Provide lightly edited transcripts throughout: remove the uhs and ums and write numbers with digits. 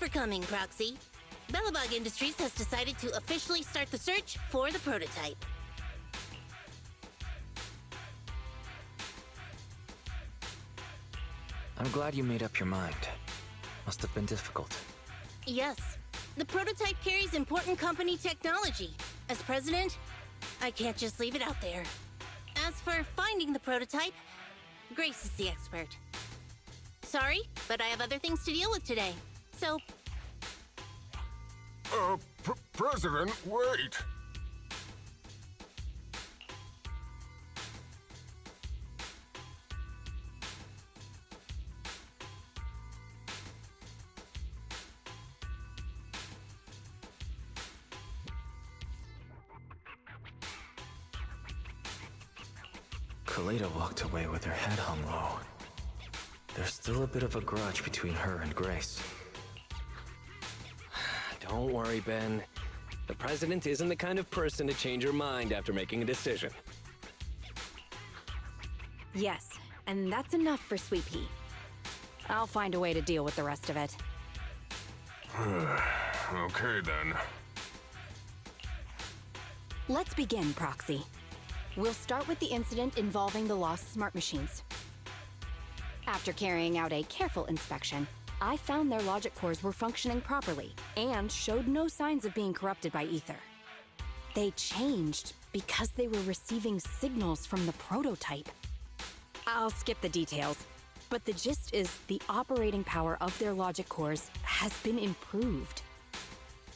for coming, Proxy. Belobog Industries has decided to officially start the search for the prototype. I'm glad you made up your mind. Must have been difficult. Yes. The prototype carries important company technology. As president, I can't just leave it out there. As for finding the prototype, Grace is the expert. Sorry, but I have other things to deal with today. So... President, wait! Kaleda walked away with her head hung low. There's still a bit of a grudge between her and Grace. Don't worry, Ben. The president isn't the kind of person to change her mind after making a decision. Yes, and that's enough for Sweet Pea. I'll find a way to deal with the rest of it. Okay, then. Let's begin, Proxy. We'll start with the incident involving the lost smart machines. After carrying out a careful inspection, I found their logic cores were functioning properly and showed no signs of being corrupted by ether. They changed because they were receiving signals from the prototype. I'll skip the details, but the gist is the operating power of their logic cores has been improved.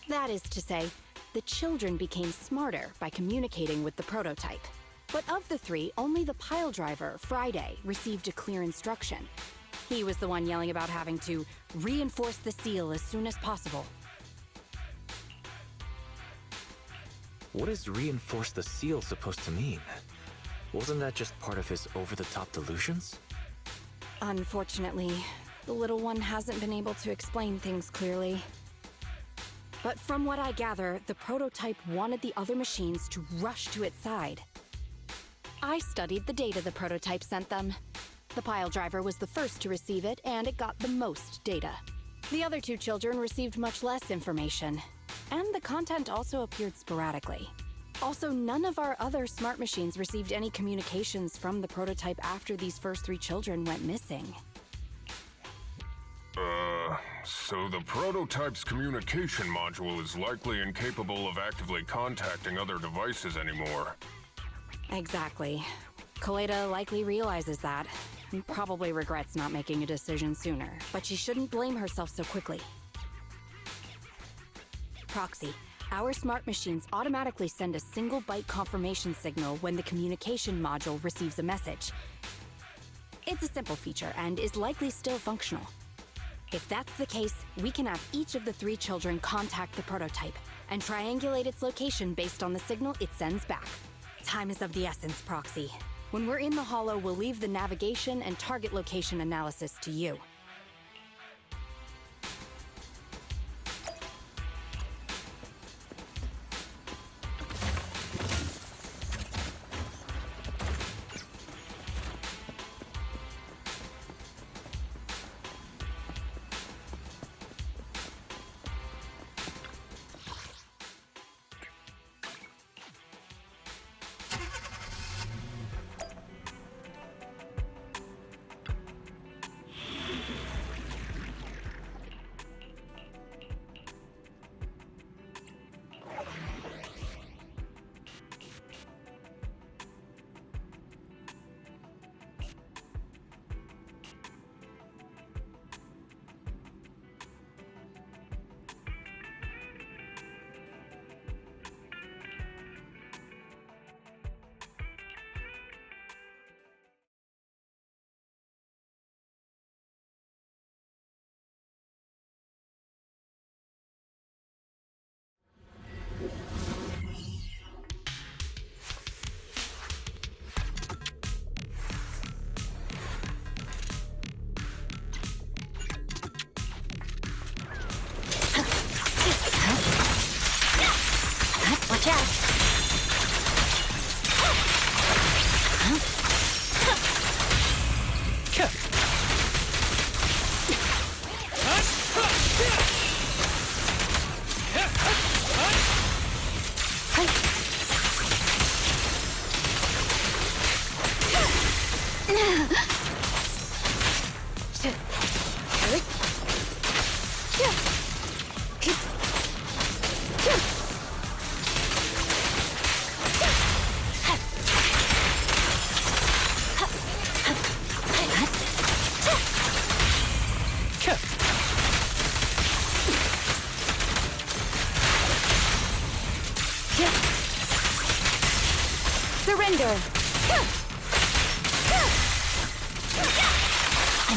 That is to say, the children became smarter by communicating with the prototype. But of the three, only the pile driver, Friday, received a clear instruction. He was the one yelling about having to reinforce the seal as soon as possible. What is reinforce the seal supposed to mean? Wasn't that just part of his over-the-top delusions? Unfortunately, the little one hasn't been able to explain things clearly. But from what I gather, the prototype wanted the other machines to rush to its side. I studied the data the prototype sent them. The pile driver was the first to receive it, and it got the most data. The other two children received much less information, and the content also appeared sporadically. Also, none of our other smart machines received any communications from the prototype after these first three children went missing. So the prototype's communication module is likely incapable of actively contacting other devices anymore. Exactly. Kaleda likely realizes that, and probably regrets not making a decision sooner, but she shouldn't blame herself so quickly. Proxy, our smart machines automatically send a single byte confirmation signal when the communication module receives a message. It's a simple feature and is likely still functional. If that's the case, we can have each of the three children contact the prototype and triangulate its location based on the signal it sends back. Time is of the essence, Proxy. When we're in the Hollow, we'll leave the navigation and target location analysis to you.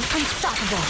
I'm unstoppable.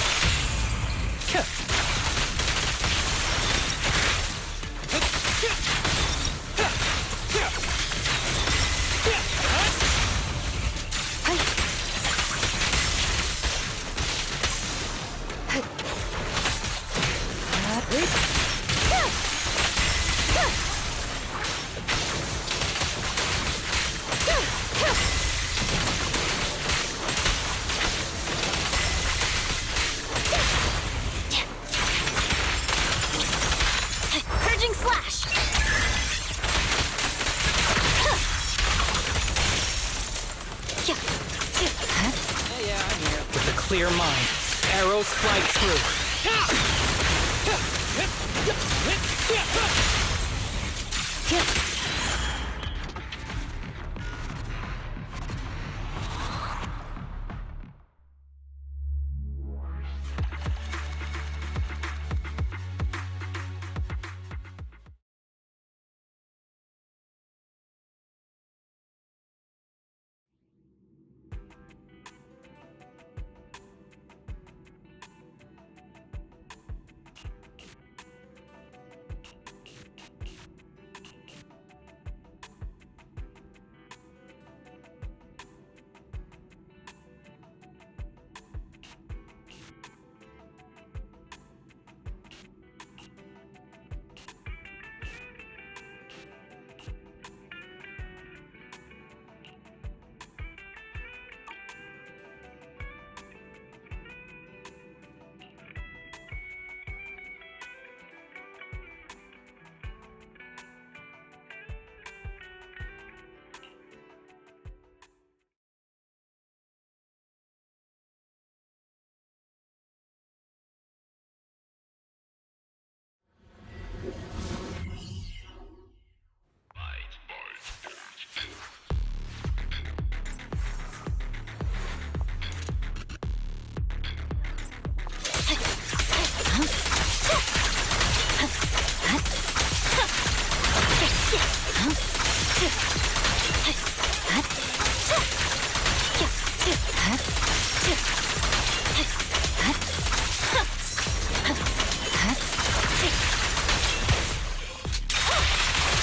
Purging slash. Yeah, I'm here. With a clear mind, arrows fly true.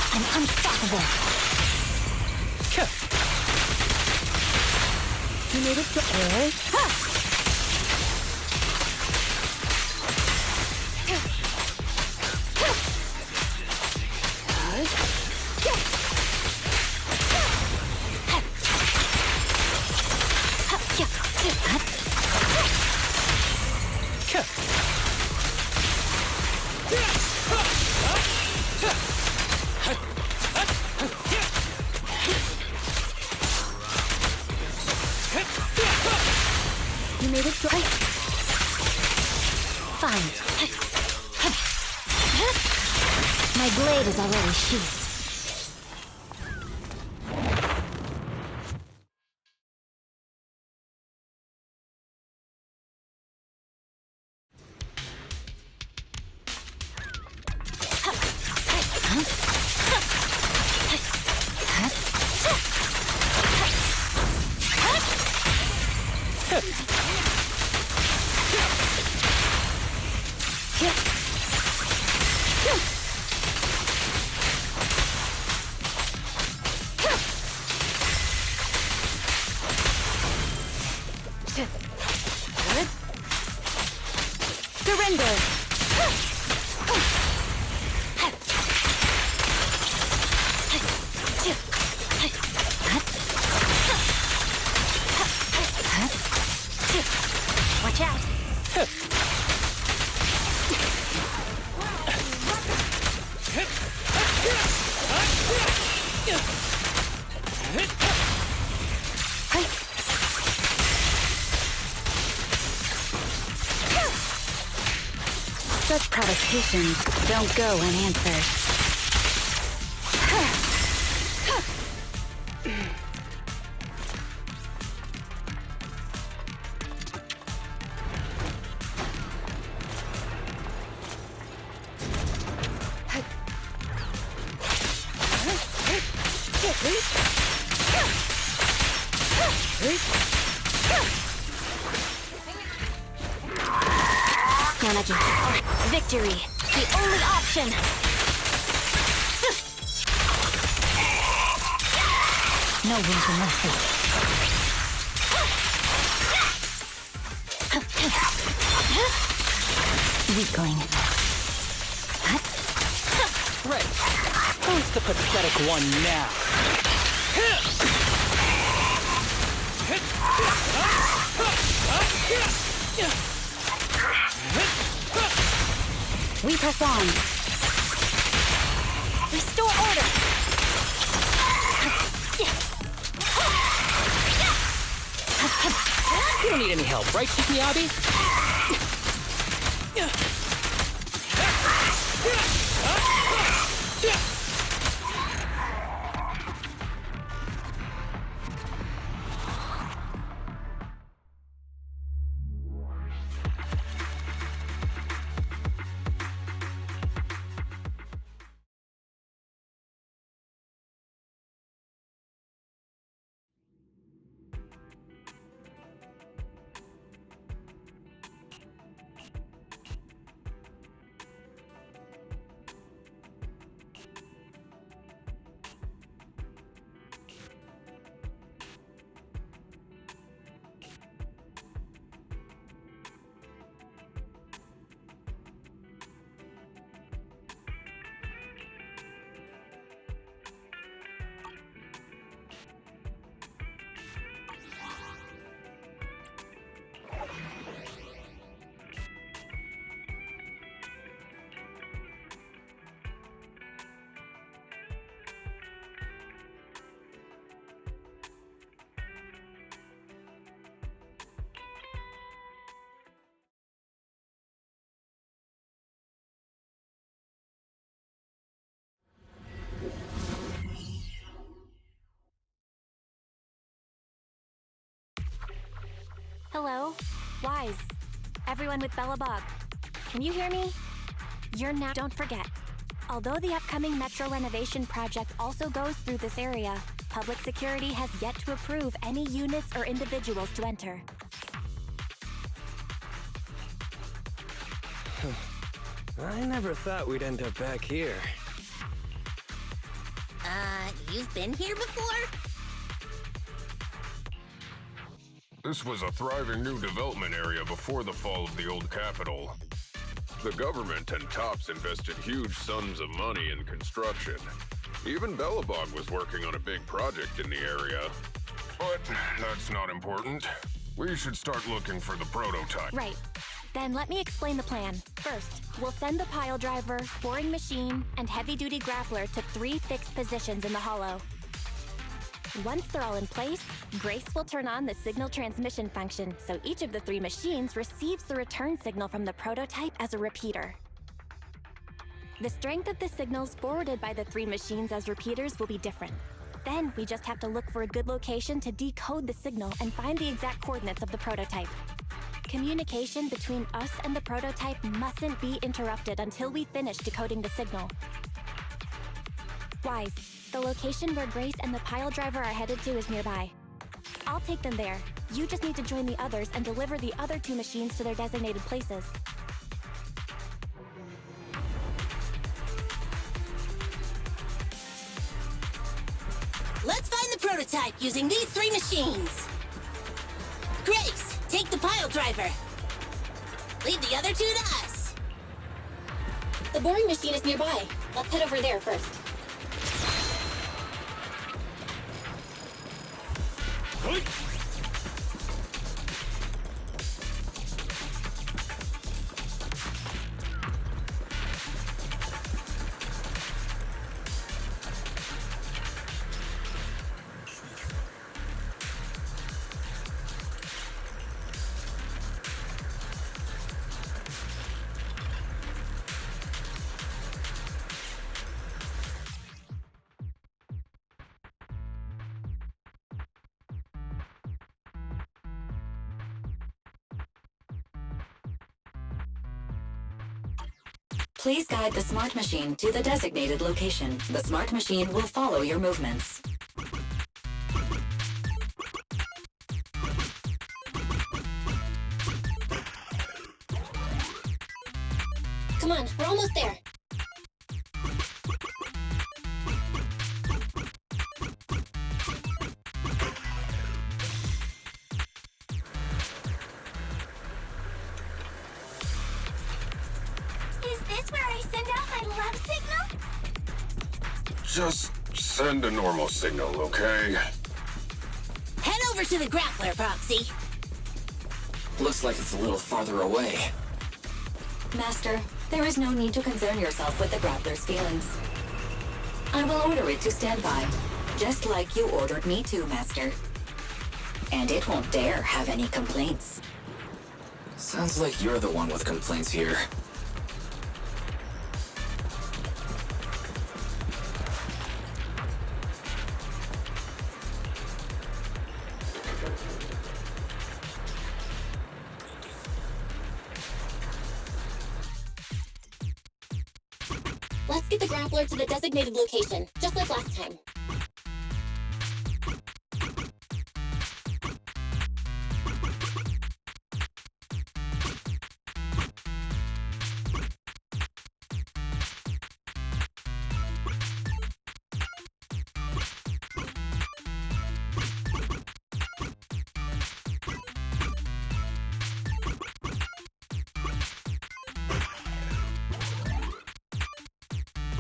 I'm unstoppable. You made it to air? You made it dry. Fine. My blade is already sheathed. Surrender! Watch out! Such provocations don't go unanswered. technology. Victory, the only option. No room for mercy. Weakling. Right. Who's the pathetic one now? We press on. Restore order. You don't need any help, right, Miyabi? Hello? Wise. Everyone with belobog. Can you hear me? You're now. Don't forget. Although the upcoming metro renovation project also goes through this area, public security has yet to approve any units or individuals to enter. I never thought we'd end up back here. You've been here before? This was a thriving new development area before the fall of the old capital. The government and TOPS invested huge sums of money in construction. Even Belobog was working on a big project in the area. But that's not important. We should start looking for the prototype. Right. Then let me explain the plan. First, we'll send the pile driver, boring machine, and heavy-duty grappler to 3 fixed positions in the hollow. Once they're all in place, Grace will turn on the signal transmission function, so each of the 3 machines receives the return signal from the prototype as a repeater. The strength of the signals forwarded by the 3 machines as repeaters will be different. Then we just have to look for a good location to decode the signal and find the exact coordinates of the prototype. Communication between us and the prototype mustn't be interrupted until we finish decoding the signal. Wise, the location where Grace and the pile driver are headed to is nearby. I'll take them there. You just need to join the others and deliver the other 2 machines to their designated places. Let's find the prototype using these 3 machines. Grace, take the pile driver. Leave the other 2 to us. The boring machine is nearby. Let's head over there first. Please guide the smart machine to the designated location. The smart machine will follow your movements. Come on, we're almost there. Is this where I send out my love signal? Just send a normal signal, okay? Head over to the grappler, Proxy. Looks like it's a little farther away. Master, there is no need to concern yourself with the grappler's feelings. I will order it to stand by, just like you ordered me to, Master. And it won't dare have any complaints. Sounds like you're the one with complaints here. Let's get the grappler to the designated location, just like last time.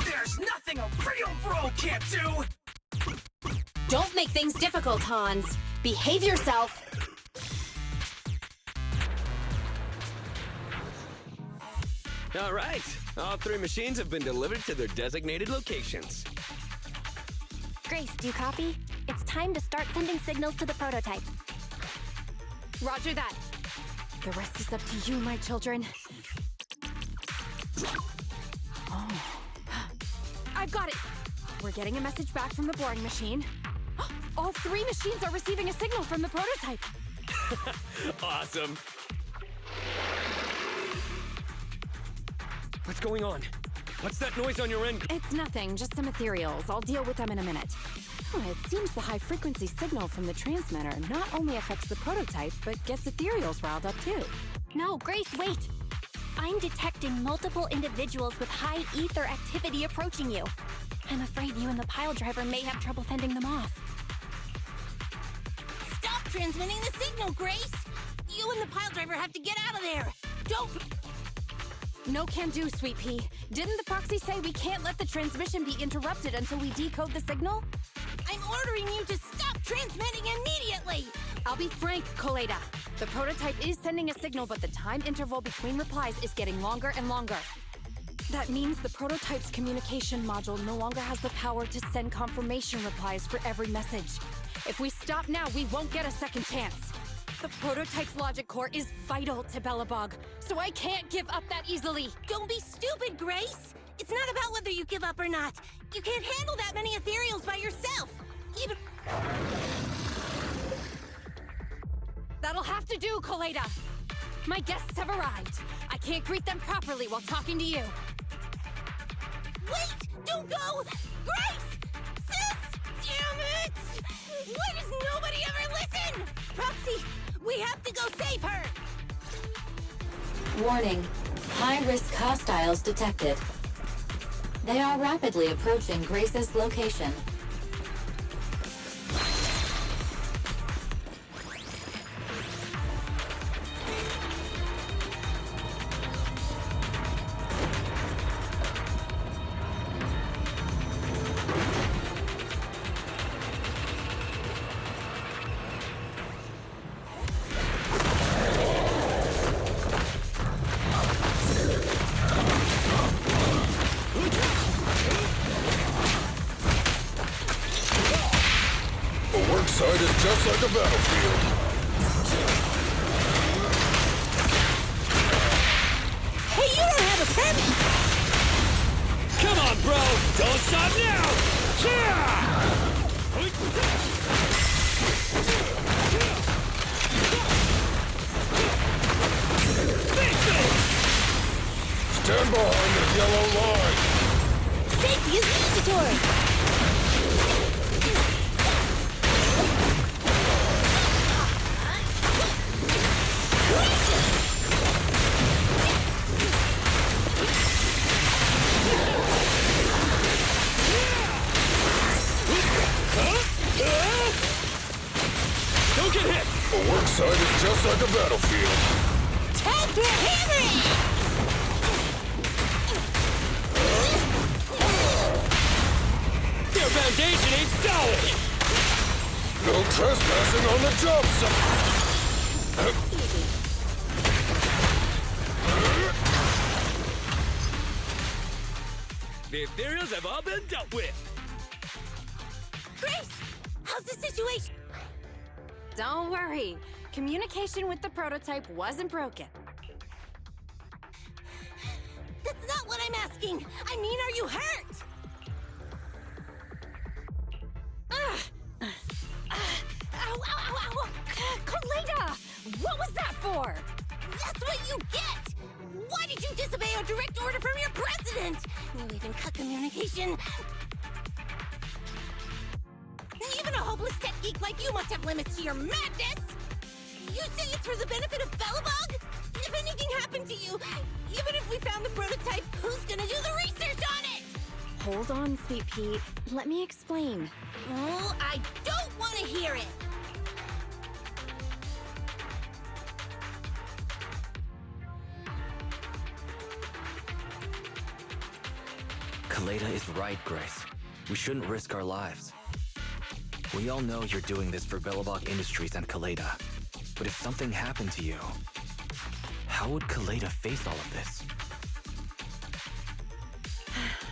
There's nothing a real bro can't do! Don't make things difficult, Hans. Behave yourself. All right. All 3 machines have been delivered to their designated locations. Grace, do you copy? It's time to start sending signals to the prototype. Roger that. The rest is up to you, my children. Oh. I've got it. We're getting a message back from the boring machine. All 3 machines are receiving a signal from the prototype. Awesome. What's going on? What's that noise on your end? It's nothing, just some ethereals. I'll deal with them in a minute. Oh, it seems the high-frequency signal from the transmitter not only affects the prototype, but gets ethereals riled up too. No, Grace, wait! I'm detecting multiple individuals with high ether activity approaching you. I'm afraid you and the pile driver may have trouble fending them off. Stop transmitting the signal, Grace! You and the pile driver have to get out of there! Don't... No can do, Sweet Pea. Didn't the proxy say we can't let the transmission be interrupted until we decode the signal? I'm ordering you to stop transmitting immediately! I'll be frank, Koleda. The prototype is sending a signal, but the time interval between replies is getting longer and longer. That means the prototype's communication module no longer has the power to send confirmation replies for every message. If we stop now, we won't get a second chance. The prototype's logic core is vital to belobog, so I can't give up that easily. Don't be stupid, Grace! It's not about whether you give up or not. You can't handle that many ethereals by yourself. Even... That'll have to do, Koleda. My guests have arrived. I can't greet them properly while talking to you. Wait! Don't go! Grace! Sis! Damn it! Why does nobody ever listen? Proxy, we have to go save her! Warning. High-risk hostiles detected. They are rapidly approaching Grace's location. Side is just like a battlefield. Hey, you don't have a permit! Come on, bro! Don't stop now! Stand behind the yellow line. Safety is mandatory! A work site is just like a battlefield. Time for hammering! Their foundation ain't solid! No trespassing on the job site. The ethereals have all been dealt with. Grace! How's the situation? Don't worry. Communication with the prototype wasn't broken. That's not what I'm asking! I mean, are you hurt? Ow, ow, ow, ow! Kaleda! What was that for? That's what you get! Why did you disobey a direct order from your president? You even cut communication. Even a hopeless tech geek like you must have limits to your madness! You say it's for the benefit of belobog? If anything happened to you, even if we found the prototype, who's gonna do the research on it? Hold on, Sweet Pete. Let me explain. Oh, I don't want to hear it! Kaleda is right, Grace. We shouldn't risk our lives. We all know you're doing this for Belobog Industries and Kaleda. But if something happened to you, how would Kaleda face all of this?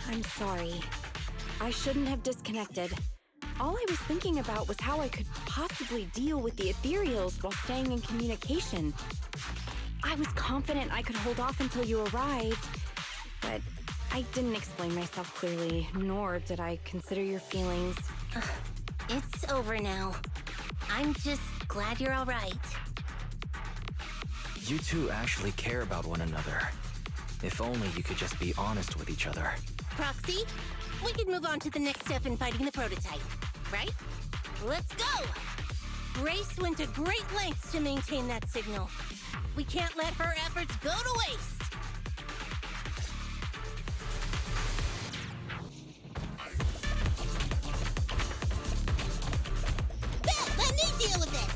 I'm sorry. I shouldn't have disconnected. All I was thinking about was how I could possibly deal with the ethereals while staying in communication. I was confident I could hold off until you arrived, but I didn't explain myself clearly, nor did I consider your feelings. It's over now. I'm just glad you're all right. You two actually care about one another. If only you could just be honest with each other. Proxy, we could move on to the next step in fighting the prototype, right? Let's go! Grace went to great lengths to maintain that signal. We can't let her efforts go to waste! Let me deal with it!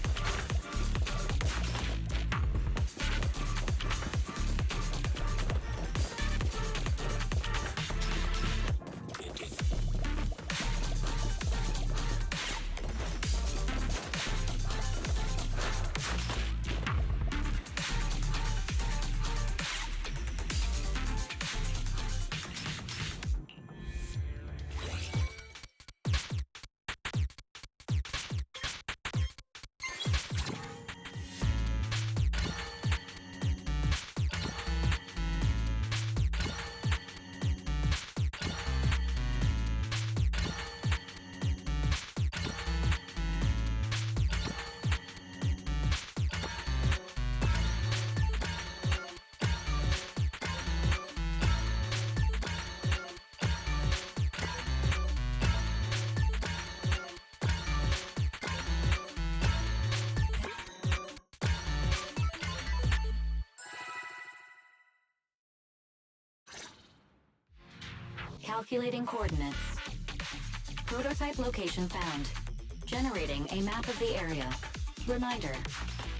Calculating coordinates. Prototype location found. Generating a map of the area. Reminder,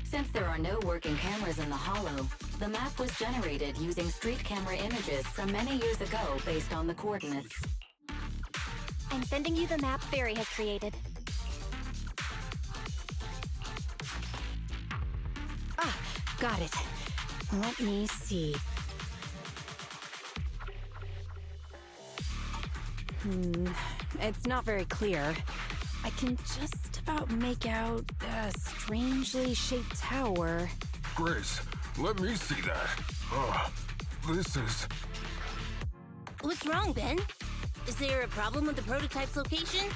since there are no working cameras in the hollow, the map was generated using street camera images from many years ago based on the coordinates. I'm sending you the map Fairy has created. Ah, got it. Let me see. It's not very clear. I can just about make out a strangely shaped tower. Grace, let me see that. This is... What's wrong, Ben? Is there a problem with the prototype's location?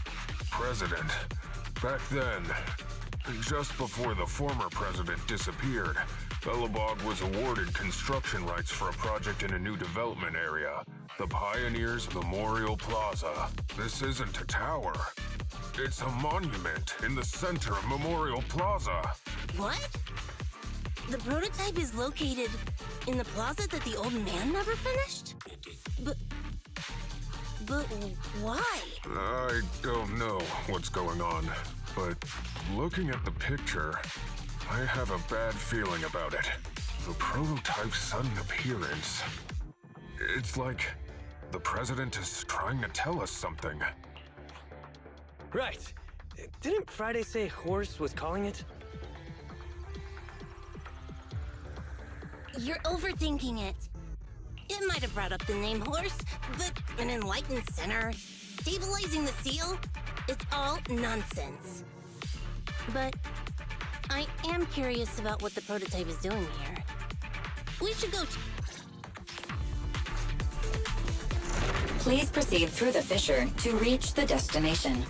President. Back then, just before the former president disappeared, Belobog was awarded construction rights for a project in a new development area, the Pioneers Memorial Plaza. This isn't a tower. It's a monument in the center of Memorial Plaza. What? The prototype is located in the plaza that the old man never finished? But why? I don't know what's going on, but looking at the picture, I have a bad feeling about it. The prototype's sudden appearance. It's like the president is trying to tell us something. Right. Didn't Friday say horse was calling it? You're overthinking it. It might have brought up the name horse, but an enlightened center, stabilizing the seal, it's all nonsense. But I am curious about what the prototype is doing here. We should go. Please proceed through the fissure to reach the destination.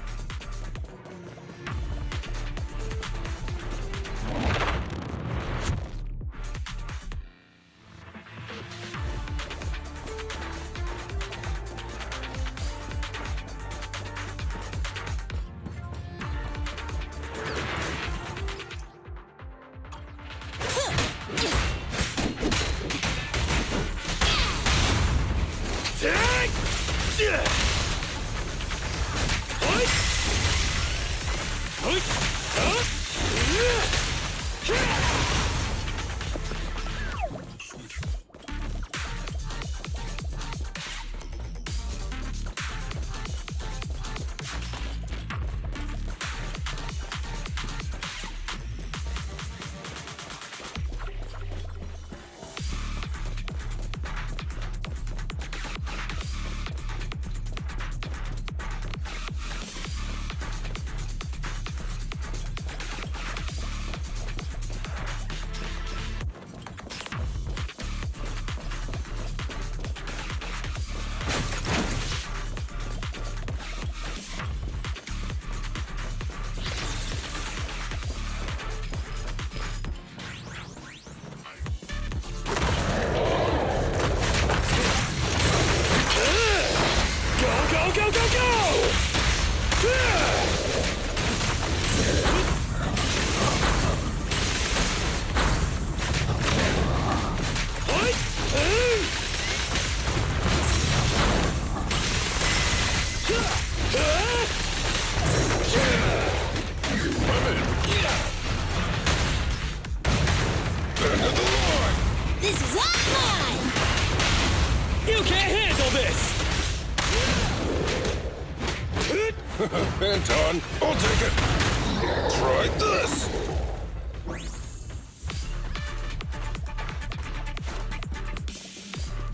This is mine! You can't handle this! Anton, I'll take it. Try this.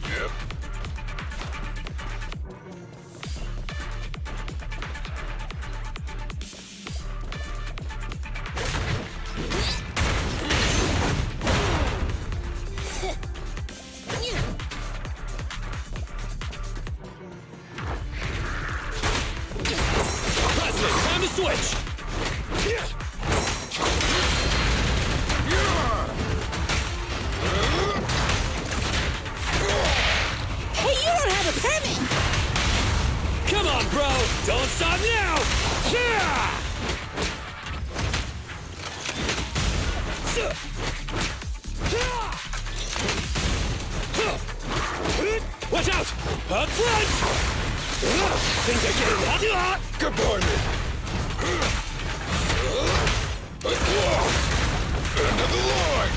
Yep. Time to switch! Hey, you don't have a permit! Come on, bro! Don't stop now! Watch out! Up front! Things are getting hot! Goodbye, me. End of the line.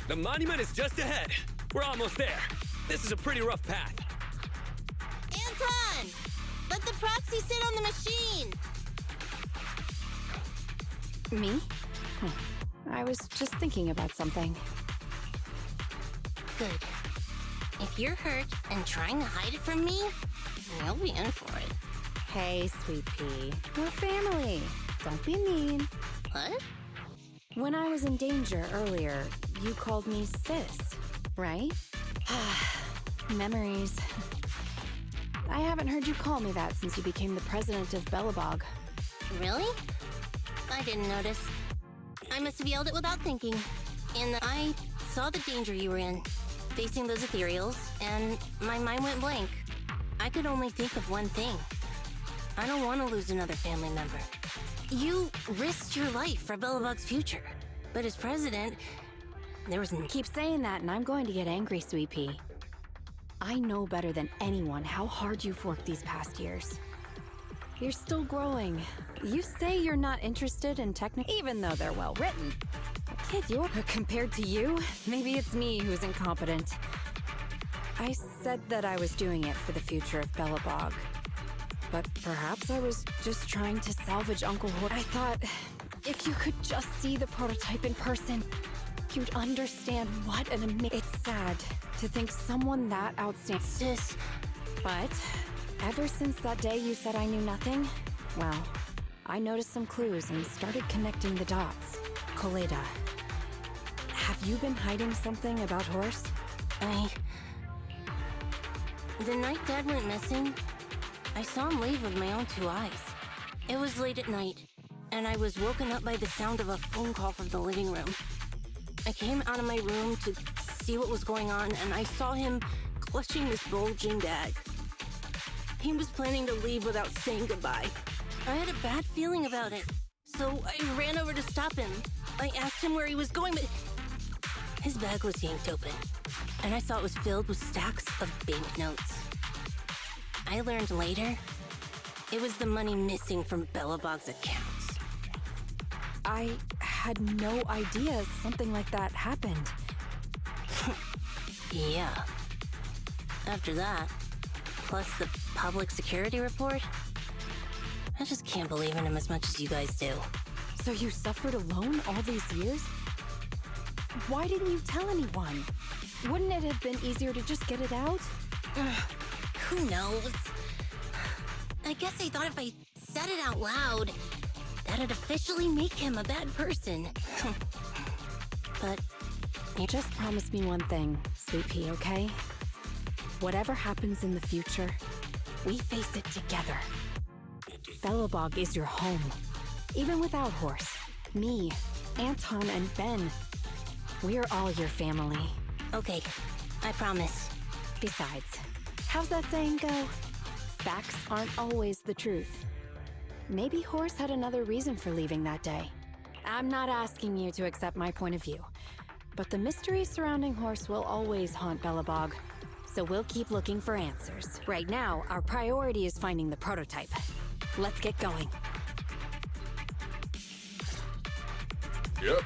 The monument is just ahead. We're almost there. This is a pretty rough path. Anton! Let the proxy sit on the machine! Me? I was just thinking about something. Good. If you're hurt and trying to hide it from me, you'll be in for it. Hey, sweet pea. We're family. Don't be mean. What? When I was in danger earlier, you called me sis, right? Memories. I haven't heard you call me that since you became the president of Belobog. Really? I didn't notice. I must have yelled it without thinking. And I saw the danger you were in, facing those ethereals, and my mind went blank. I could only think of one thing. I don't want to lose another family member. You risked your life for Belobog's future. But as president, there was... Keep saying that and I'm going to get angry, Sweet Pea. I know better than anyone how hard you've worked these past years. You're still growing. You say you're not interested in technique, even though they're well written. Kid, you're... Compared to you, maybe it's me who's incompetent. I said that I was doing it for the future of Belobog. But perhaps I was just trying to salvage Uncle Hood. I thought, if you could just see the prototype in person, you'd understand what an amazing... It's sad to think someone that outstanding... Sis... But, ever since that day you said I knew nothing, well, I noticed some clues and started connecting the dots. Kaleda, have you been hiding something about Horse? The night Dad went missing, I saw him leave with my own 2 eyes. It was late at night, and I was woken up by the sound of a phone call from the living room. I came out of my room to see what was going on, and I saw him clutching this bulging bag. He was planning to leave without saying goodbye. I had a bad feeling about it, so I ran over to stop him. I asked him where he was going, but his bag was yanked open, and I saw it was filled with stacks of banknotes. I learned later, it was the money missing from Belobog's accounts. I had no idea something like that happened. Yeah. After that, plus the public security report, I just can't believe in him as much as you guys do. So you suffered alone all these years? Why didn't you tell anyone? Wouldn't it have been easier to just get it out? Who knows? I guess I thought if I said it out loud, that'd officially make him a bad person. But you just promise me one thing, Sweet Pea, okay? Whatever happens in the future, we face it together. Belobog is your home. Even without Horse, me, Anton, and Ben, we're all your family. okay, I promise. Besides, how's that saying go? Facts aren't always the truth. Maybe Horse had another reason for leaving that day. I'm not asking you to accept my point of view, but the mystery surrounding Horse will always haunt Belobog, so we'll keep looking for answers. Right now, our priority is finding the prototype. Let's get going. Yep,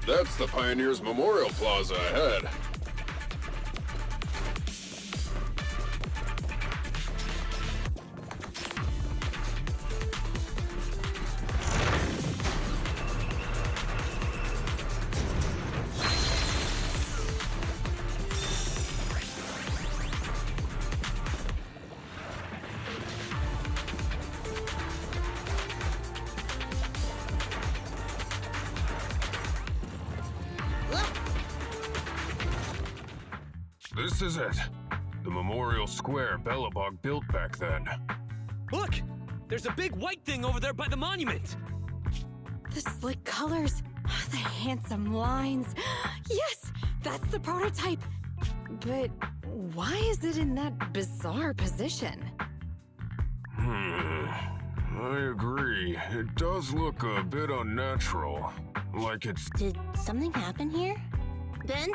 that's the Pioneers Memorial Plaza ahead. This is it. The memorial square Belobog built back then. Look! There's a big white thing over there by the monument! The slick colors, the handsome lines. Yes, that's the prototype. But why is it in that bizarre position? I agree. It does look a bit unnatural. Like it's... Did something happen here? Ben?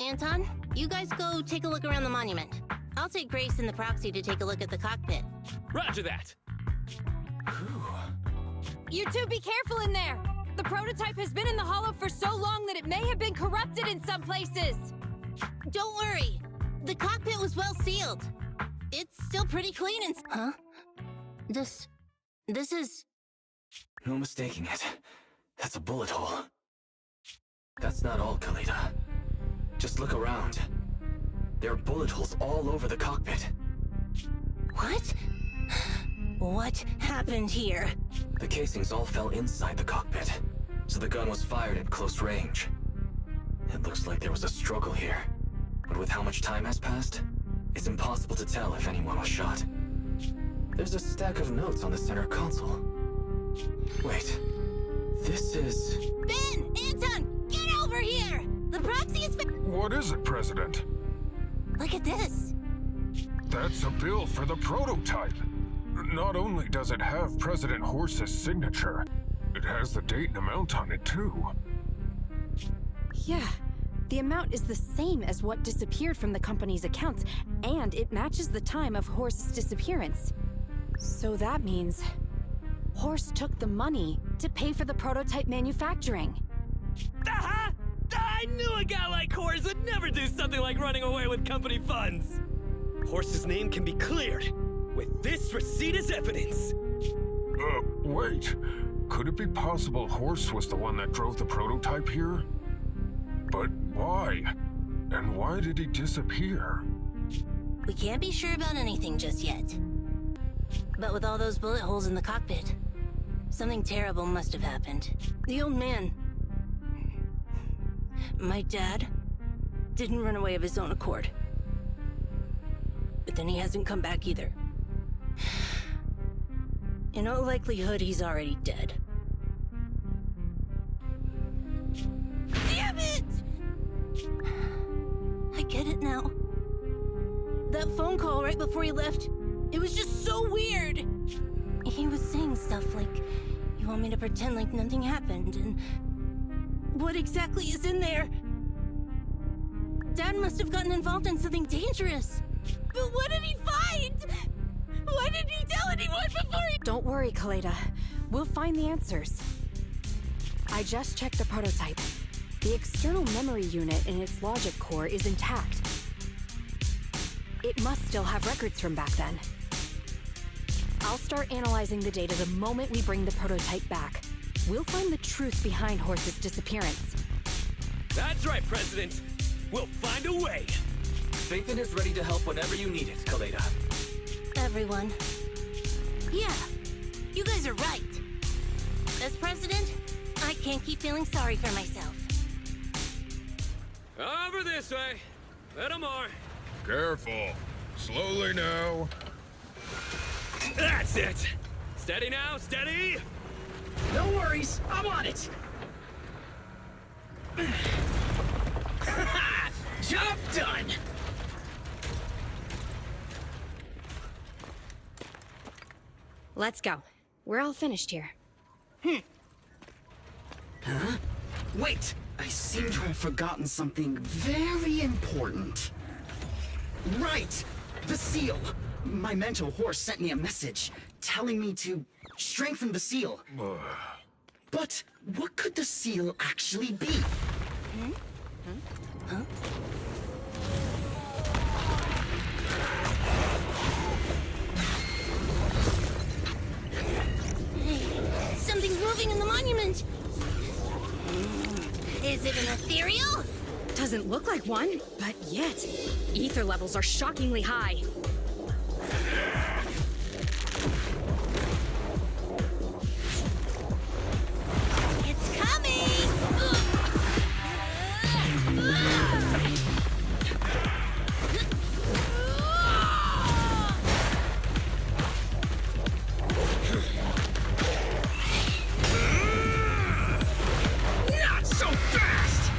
Anton? You guys go take a look around the monument. I'll take Grace and the proxy to take a look at the cockpit. Roger that! You two be careful in there! The prototype has been in the hollow for so long that it may have been corrupted in some places! Don't worry. The cockpit was well sealed. It's still pretty clean and... Huh? This is... No mistaking it. That's a bullet hole. That's not all, Kaleda. Just look around. There are bullet holes all over the cockpit. What? What happened here? The casings all fell inside the cockpit, so the gun was fired at close range. It looks like there was a struggle here, but with how much time has passed, it's impossible to tell if anyone was shot. There's a stack of notes on the center console. Wait, this is... Ben! Anton! Get over here! The proxy is... What is it, President? Look at this. That's a bill for the prototype. Not only does it have President Horse's signature, it has the date and amount on it, too. Yeah, The amount is the same as what disappeared from the company's accounts, and it matches the time of Horse's disappearance. So that means Horse took the money to pay for the prototype manufacturing. Aha! I knew a guy like Horse would never do something like running away with company funds. Horse's name can be cleared with this receipt as evidence. Wait. Could it be possible Horse was the one that drove the prototype here? But why? And why did he disappear? We can't be sure about anything just yet. But with all those bullet holes in the cockpit, something terrible must have happened. The old man, my dad, didn't run away of his own accord. But then he hasn't come back either. In all likelihood, he's already dead. Damn it! I get it now. That phone call right before he left, it was just so weird. He was saying stuff like, you want me to pretend like nothing happened, and what exactly is in there? Dad must have gotten involved in something dangerous. But what did he find? Why didn't he tell anyone before he— Don't worry, Kaleda. We'll find the answers. I just checked the prototype. The external memory unit in its logic core is intact. It must still have records from back then. I'll start analyzing the data the moment we bring the prototype back. We'll find the truth behind Horse's disappearance. That's right, President. We'll find a way. Phaethon is ready to help whenever you need it, Kaleda. Everyone. Yeah, you guys are right. As president, I can't keep feeling sorry for myself. Over this way. Little more. Careful. Slowly now. That's it. Steady now, steady. No worries, I'm on it. Job done. Let's go. We're all finished here. Huh? Wait! I seem to have forgotten something very important. Right! The seal! My mentor Horse sent me a message, telling me to strengthen the seal. But what could the seal actually be? Hey, something's moving in the monument! Is it an ethereal? Doesn't look like one, but yet, ether levels are shockingly high. It's coming! Not so fast!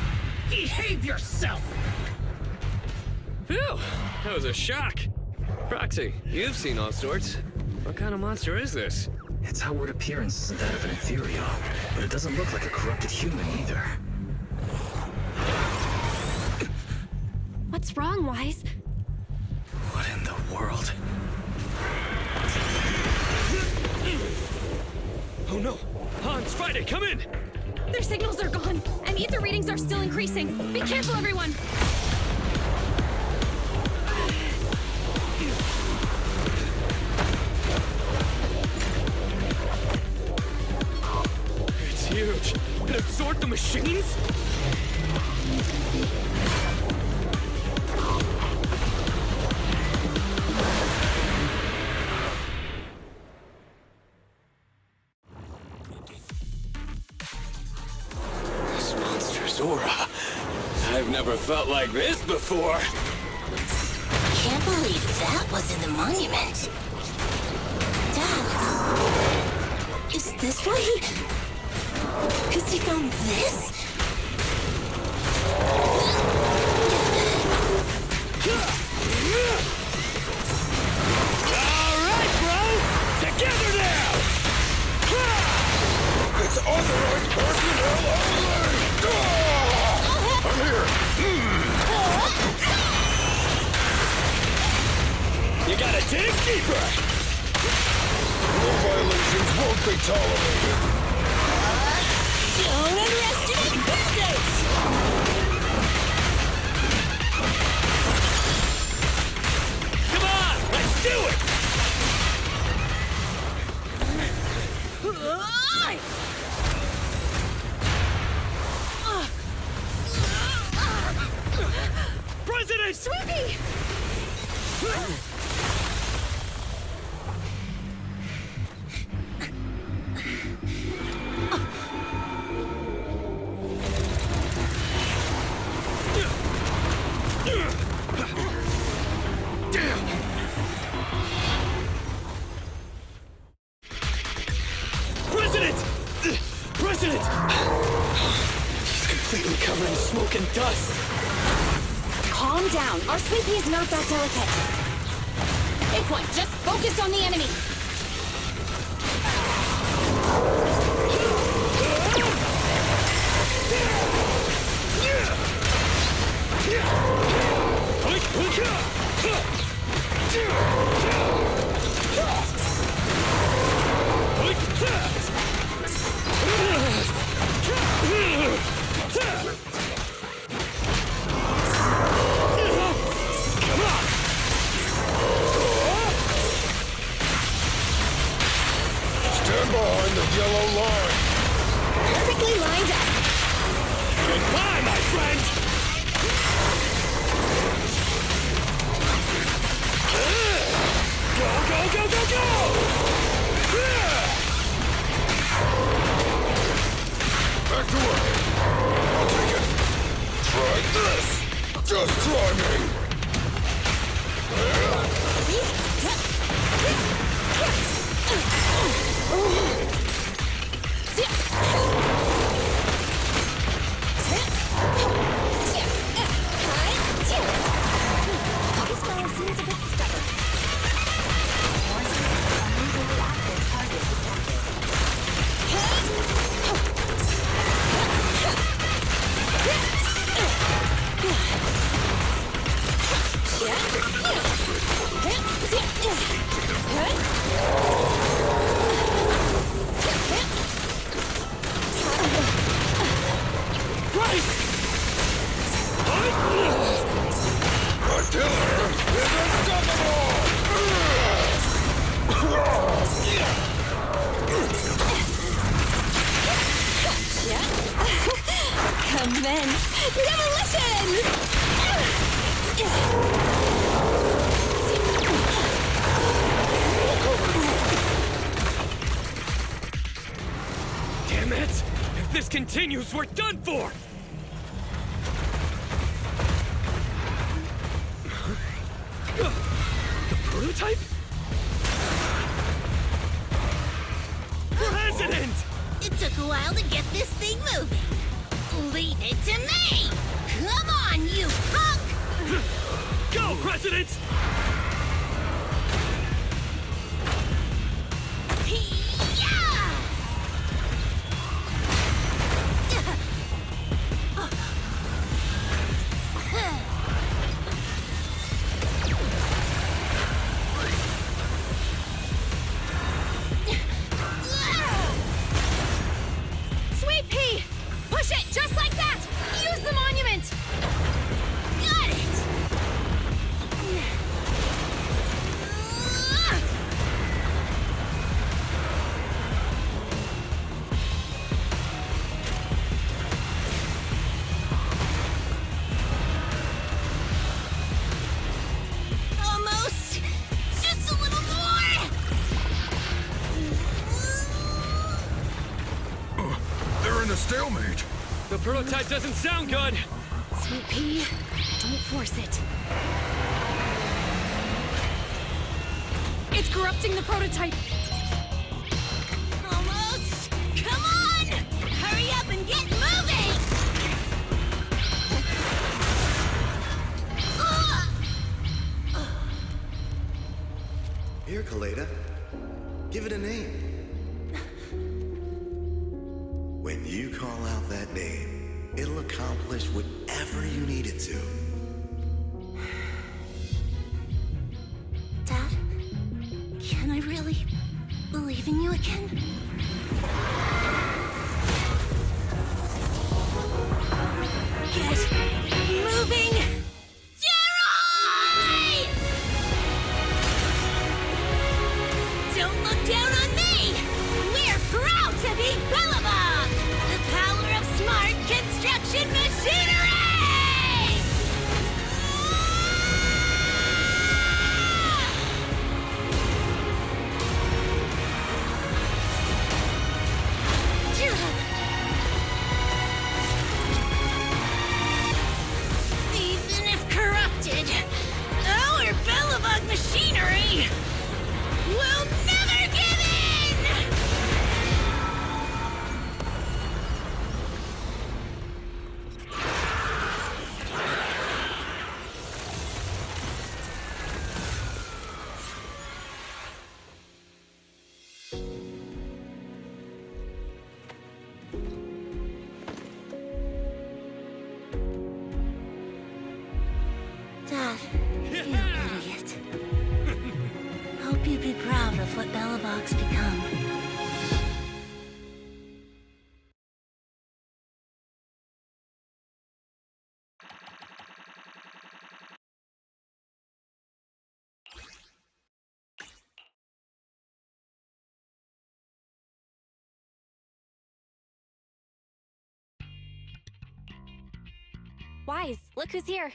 Behave yourself! Phew, that was a shock. Proxy, you've seen all sorts. What kind of monster is this? Its outward appearance isn't that of an ethereal, but it doesn't look like a corrupted human either. What's wrong, Wise? What in the world? Oh no! Hans, Friday, come in! Their signals are gone, and ether readings are still increasing. Be careful, everyone! It's huge. It absorbed the machines? This monster's aura. I've never felt like this before. Can't believe that was in the monument. Dad, is this why he... 'Cause he found this? All right, bro! Together now! It's authorized personnel only! I'm here! Deeper! Rule violations won't be tolerated. Don't underestimate buildings! Come on, let's do it! President! Sweepy! President! President! He's completely covered in smoke and dust. Calm down. Our sweet pea is not that delicate. It's like just focus on the enemy. Stand behind the yellow line. Perfectly lined up. Goodbye, my friend! Go, go, go, go, go! Back to work. I'll take it. Try this. Just try me. This fellow seems a bit stubborn. Unusually active target Artillery is unstoppable! Commence demolition! Damn it! If this continues, we're done for! The prototype? President! It took a while to get this thing moving. Leave it to me! Come on, you punk! Go, President! Sweet pea! Push it just like that! Use the monument! Got it! Almost! Just a little more! They're in a stalemate. The prototype doesn't sound good! Sweet pea, don't force it. It's corrupting the prototype. Almost! Come on! Hurry up and get moving! Here, Kaleda. Give it a name. When you call out that name, it'll accomplish whatever you need it to. Dad? Dad. You idiot. Hope you'd be proud of what Belobog's become. Wise, look who's here.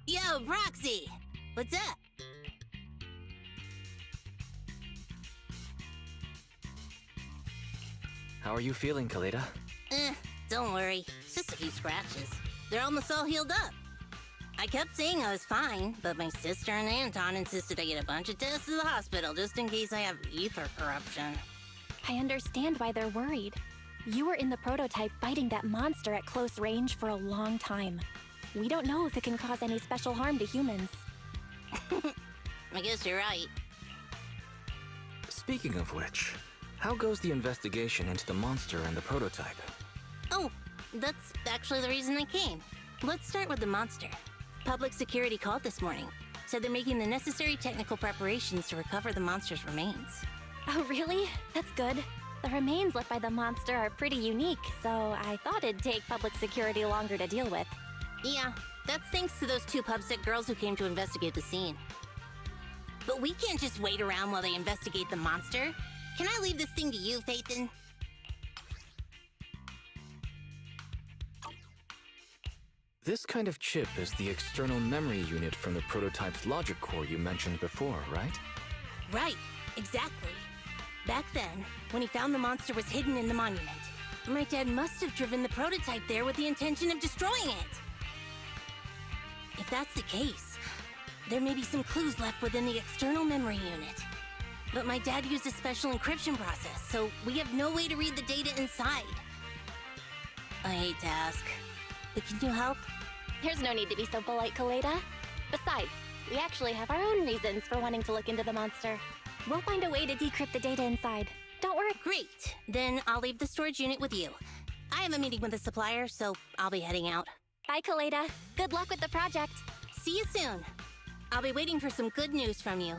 Yo, Proxy! What's up? How are you feeling, Kaleda? Don't worry. It's just a few scratches. They're almost all healed up. I kept saying I was fine, but my sister and Anton insisted I get a bunch of tests at the hospital just in case I have ether corruption. I understand why they're worried. You were in the prototype fighting that monster at close range for a long time. We don't know if it can cause any special harm to humans. I guess you're right. Speaking of which, how goes the investigation into the monster and the prototype? Oh, that's actually the reason I came. Let's start with the monster. Public security called this morning. Said they're making the necessary technical preparations to recover the monster's remains. Oh, really? That's good. The remains left by the monster are pretty unique, so I thought it'd take public security longer to deal with. Yeah, that's thanks to those two pubsec girls who came to investigate the scene. But we can't just wait around while they investigate the monster. Can I leave this thing to you, Phaethon? This kind of chip is the external memory unit from the prototype's logic core you mentioned before, right? Right, exactly. Back then, when he found the monster was hidden in the monument, my dad must have driven the prototype there with the intention of destroying it. If that's the case, there may be some clues left within the external memory unit. But my dad used a special encryption process, so we have no way to read the data inside. I hate to ask, but can you help? There's no need to be so polite, Kaleda. Besides, we actually have our own reasons for wanting to look into the monster. We'll find a way to decrypt the data inside. Don't worry. Great. Then I'll leave the storage unit with you. I have a meeting with the supplier, so I'll be heading out. Bye, Kaleda. Good luck with the project. See you soon. I'll be waiting for some good news from you.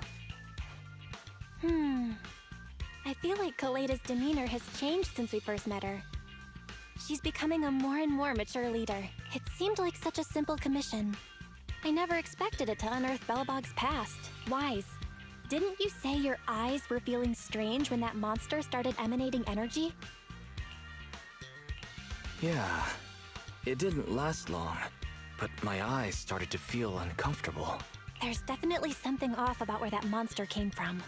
I feel like Kaleda's demeanor has changed since we first met her. She's becoming a more and more mature leader. It seemed like such a simple commission. I never expected it to unearth Belobog's past. Wise, didn't you say your eyes were feeling strange when that monster started emanating energy? Yeah, it didn't last long, but my eyes started to feel uncomfortable. There's definitely something off about where that monster came from.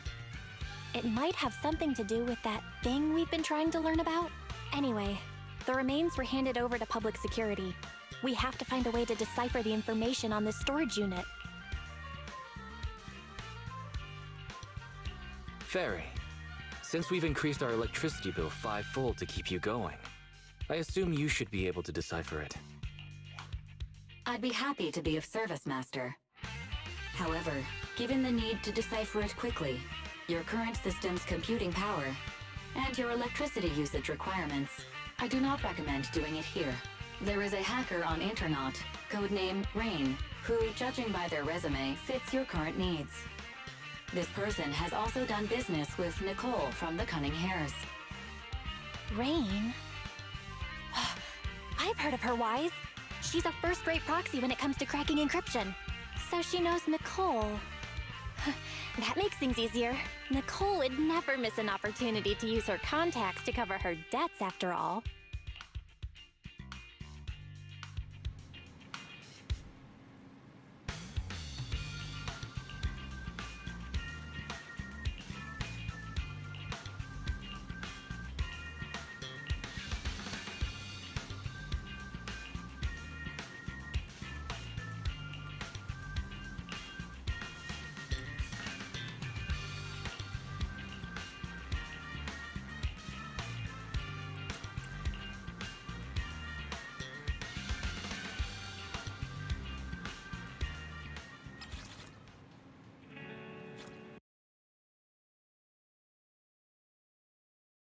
It might have something to do with that thing we've been trying to learn about. Anyway, the remains were handed over to public security. We have to find a way to decipher the information on this storage unit. Fairy, since we've increased our electricity bill 5-fold to keep you going, I assume you should be able to decipher it. I'd be happy to be of service, Master. However, given the need to decipher it quickly, your current system's computing power, and your electricity usage requirements, I do not recommend doing it here. There is a hacker on Internaut, codename Rain, who, judging by their resume, fits your current needs. This person has also done business with Nicole from the Cunning Hares. Rain? I've heard of her, Wise. She's a first-rate proxy when it comes to cracking encryption. So she knows Nicole. That makes things easier. Nicole would never miss an opportunity to use her contacts to cover her debts, after all.